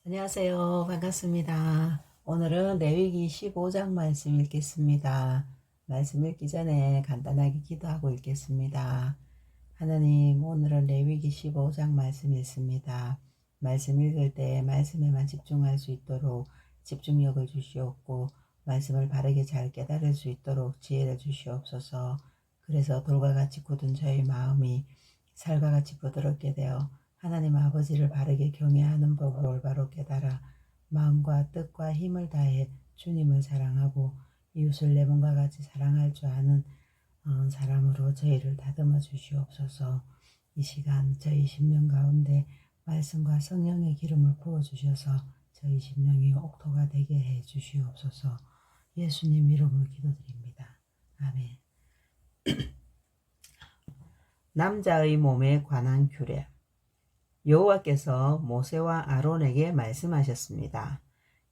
안녕하세요. 반갑습니다. 오늘은 레위기 15장 말씀 읽겠습니다. 말씀 읽기 전에 간단하게 기도하고 읽겠습니다. 하나님, 오늘은 레위기 15장 말씀 읽습니다. 말씀 읽을 때 말씀에만 집중할 수 있도록 집중력을 주시옵고 말씀을 바르게 잘 깨달을 수 있도록 지혜를 주시옵소서. 그래서 돌과 같이 굳은 저의 마음이 살과 같이 부드럽게 되어 하나님 아버지를 바르게 경외하는 법을 올바로 깨달아 마음과 뜻과 힘을 다해 주님을 사랑하고 이웃을 내 몸과 같이 사랑할 줄 아는 사람으로 저희를 다듬어 주시옵소서. 이 시간 저희 심령 가운데 말씀과 성령의 기름을 부어주셔서 저희 심령이 옥토가 되게 해 주시옵소서. 예수님 이름으로 기도드립니다. 아멘. 남자의 몸에 관한 규례. 여호와께서 모세와 아론에게 말씀하셨습니다.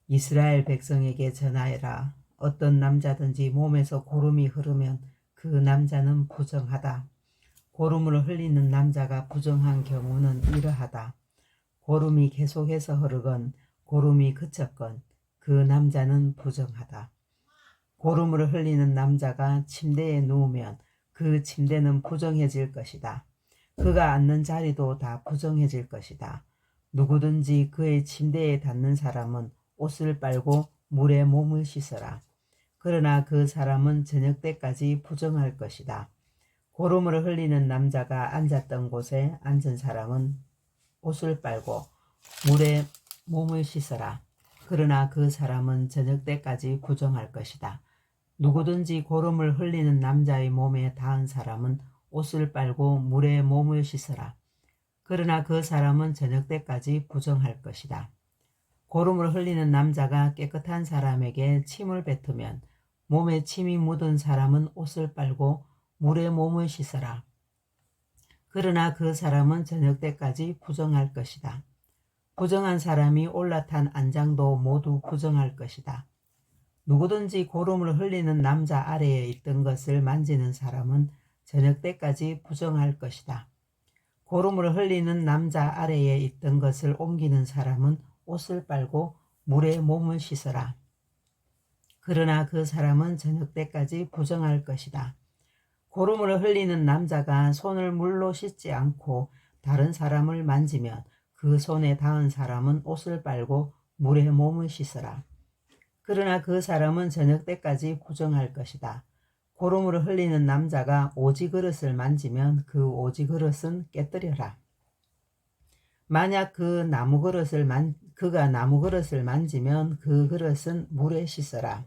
이스라엘 백성에게 전하여라. 어떤 남자든지 몸에서 고름이 흐르면 그 남자는 부정하다. 고름을 흘리는 남자가 부정한 경우는 이러하다. 고름이 계속해서 흐르건 고름이 그쳤건 그 남자는 부정하다. 고름을 흘리는 남자가 침대에 누우면 그 침대는 부정해질 것이다. 그가 앉는 자리도 다 부정해질 것이다. 누구든지 그의 침대에 닿는 사람은 옷을 빨고 물에 몸을 씻어라. 그러나 그 사람은 저녁 때까지 부정할 것이다. 고름을 흘리는 남자가 앉았던 곳에 앉은 사람은 옷을 빨고 물에 몸을 씻어라. 그러나 그 사람은 저녁 때까지 부정할 것이다. 누구든지 고름을 흘리는 남자의 몸에 닿은 사람은 옷을 빨고 물에 몸을 씻어라. 그러나 그 사람은 저녁 때까지 부정할 것이다. 고름을 흘리는 남자가 깨끗한 사람에게 침을 뱉으면 몸에 침이 묻은 사람은 옷을 빨고 물에 몸을 씻어라. 그러나 그 사람은 저녁 때까지 부정할 것이다. 부정한 사람이 올라탄 안장도 모두 부정할 것이다. 누구든지 고름을 흘리는 남자 아래에 있던 것을 만지는 사람은 저녁 때까지 부정할 것이다. 고름을 흘리는 남자 아래에 있던 것을 옮기는 사람은 옷을 빨고 물에 몸을 씻어라. 그러나 그 사람은 저녁 때까지 부정할 것이다. 고름을 흘리는 남자가 손을 물로 씻지 않고 다른 사람을 만지면 그 손에 닿은 사람은 옷을 빨고 물에 몸을 씻어라. 그러나 그 사람은 저녁 때까지 부정할 것이다. 고름을 흘리는 남자가 오지 그릇을 만지면 그 오지 그릇은 깨뜨려라. 만약 그가 나무 그릇을 만지면 그 그릇은 물에 씻어라.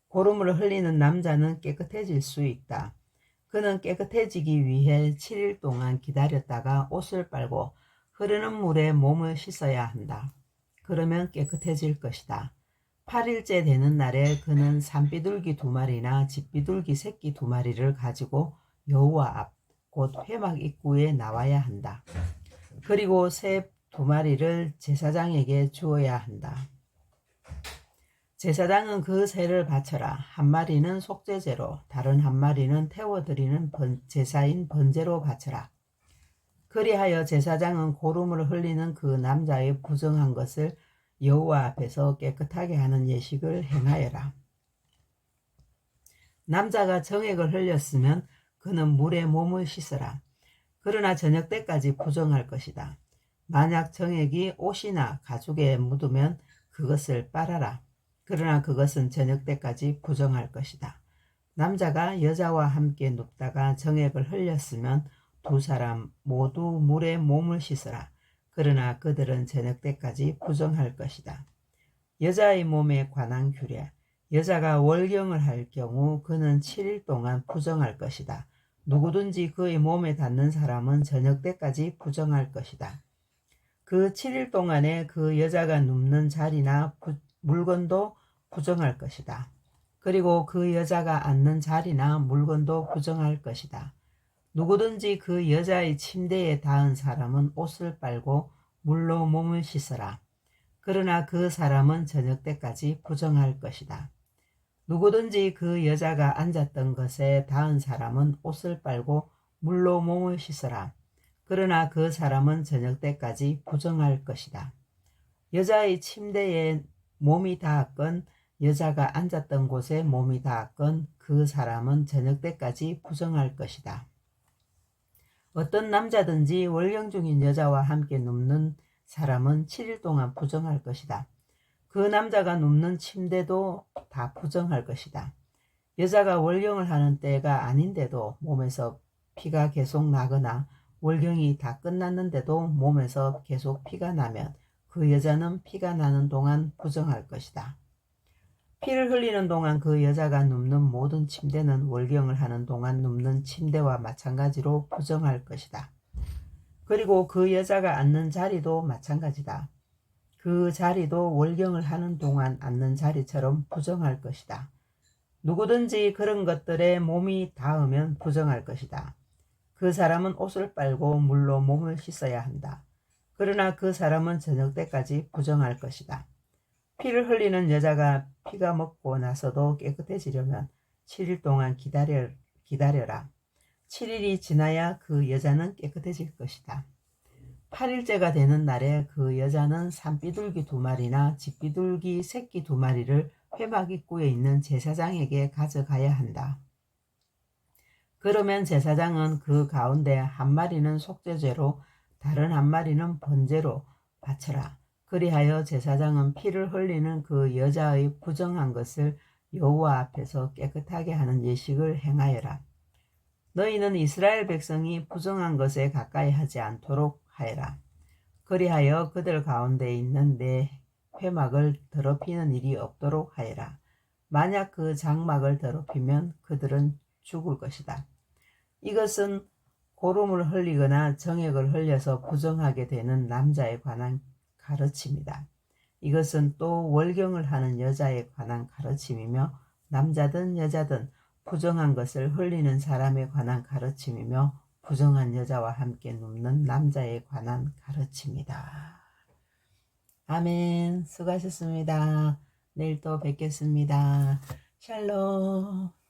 고름을 흘리는 남자는 깨끗해질 수 있다. 그는 깨끗해지기 위해 7일 동안 기다렸다가 옷을 빨고 흐르는 물에 몸을 씻어야 한다. 그러면 깨끗해질 것이다. 8일째 되는 날에 그는 산비둘기 2마리나 집비둘기 새끼 2마리를 가지고 여호와 앞, 곧 회막 입구에 나와야 한다. 그리고 새 2마리를 제사장에게 주어야 한다. 제사장은 그 새를 바쳐라. 1마리는 속죄제로, 다른 1마리는 태워드리는 제사인 번제로 바쳐라. 그리하여 제사장은 고름을 흘리는 그 남자의 부정한 것을 여호와 앞에서 깨끗하게 하는 예식을 행하여라. 남자가 정액을 흘렸으면 그는 물에 몸을 씻어라. 그러나 저녁 때까지 부정할 것이다. 만약 정액이 옷이나 가죽에 묻으면 그것을 빨아라. 그러나 그것은 저녁 때까지 부정할 것이다. 남자가 여자와 함께 눕다가 정액을 흘렸으면 2사람 모두 물에 몸을 씻어라. 그러나 그들은 저녁 때까지 부정할 것이다. 여자의 몸에 관한 규례. 여자가 월경을 할 경우 그는 7일 동안 부정할 것이다. 누구든지 그의 몸에 닿는 사람은 저녁 때까지 부정할 것이다. 그 7일 동안에 그 여자가 눕는 자리나 물건도 부정할 것이다. 그리고 그 여자가 앉는 자리나 물건도 부정할 것이다. 누구든지 그 여자의 침대에 닿은 사람은 옷을 빨고 물로 몸을 씻어라. 그러나 그 사람은 저녁 때까지 부정할 것이다. 누구든지 그 여자가 앉았던 것에 닿은 사람은 옷을 빨고 물로 몸을 씻어라. 그러나 그 사람은 저녁 때까지 부정할 것이다. 여자의 침대에 몸이 닿았건 여자가 앉았던 곳에 몸이 닿았건 그 사람은 저녁 때까지 부정할 것이다. 어떤 남자든지 월경 중인 여자와 함께 눕는 사람은 7일 동안 부정할 것이다. 그 남자가 눕는 침대도 다 부정할 것이다. 여자가 월경을 하는 때가 아닌데도 몸에서 피가 계속 나거나 월경이 다 끝났는데도 몸에서 계속 피가 나면 그 여자는 피가 나는 동안 부정할 것이다. 피를 흘리는 동안 그 여자가 눕는 모든 침대는 월경을 하는 동안 눕는 침대와 마찬가지로 부정할 것이다. 그리고 그 여자가 앉는 자리도 마찬가지다. 그 자리도 월경을 하는 동안 앉는 자리처럼 부정할 것이다. 누구든지 그런 것들에 몸이 닿으면 부정할 것이다. 그 사람은 옷을 빨고 물로 몸을 씻어야 한다. 그러나 그 사람은 저녁 때까지 부정할 것이다. 피를 흘리는 여자가 피가 먹고 나서도 깨끗해지려면 7일 동안 기다려라. 7일이 지나야 그 여자는 깨끗해질 것이다. 8일째가 되는 날에 그 여자는 산비둘기 2마리나 집비둘기 새끼 2마리를 회막 입구에 있는 제사장에게 가져가야 한다. 그러면 제사장은 그 가운데 1마리는 속죄죄로 다른 1마리는 번제로 바쳐라. 그리하여 제사장은 피를 흘리는 그 여자의 부정한 것을 여호와 앞에서 깨끗하게 하는 예식을 행하여라. 너희는 이스라엘 백성이 부정한 것에 가까이 하지 않도록 하여라. 그리하여 그들 가운데 있는 내 회막을 더럽히는 일이 없도록 하여라. 만약 그 장막을 더럽히면 그들은 죽을 것이다. 이것은 고름을 흘리거나 정액을 흘려서 부정하게 되는 남자에 관한 가르침이다. 이것은 또 월경을 하는 여자에 관한 가르침이며 남자든 여자든 부정한 것을 흘리는 사람에 관한 가르침이며 부정한 여자와 함께 눕는 남자에 관한 가르침이다. 아멘. 수고하셨습니다. 내일 또 뵙겠습니다. 샬롬.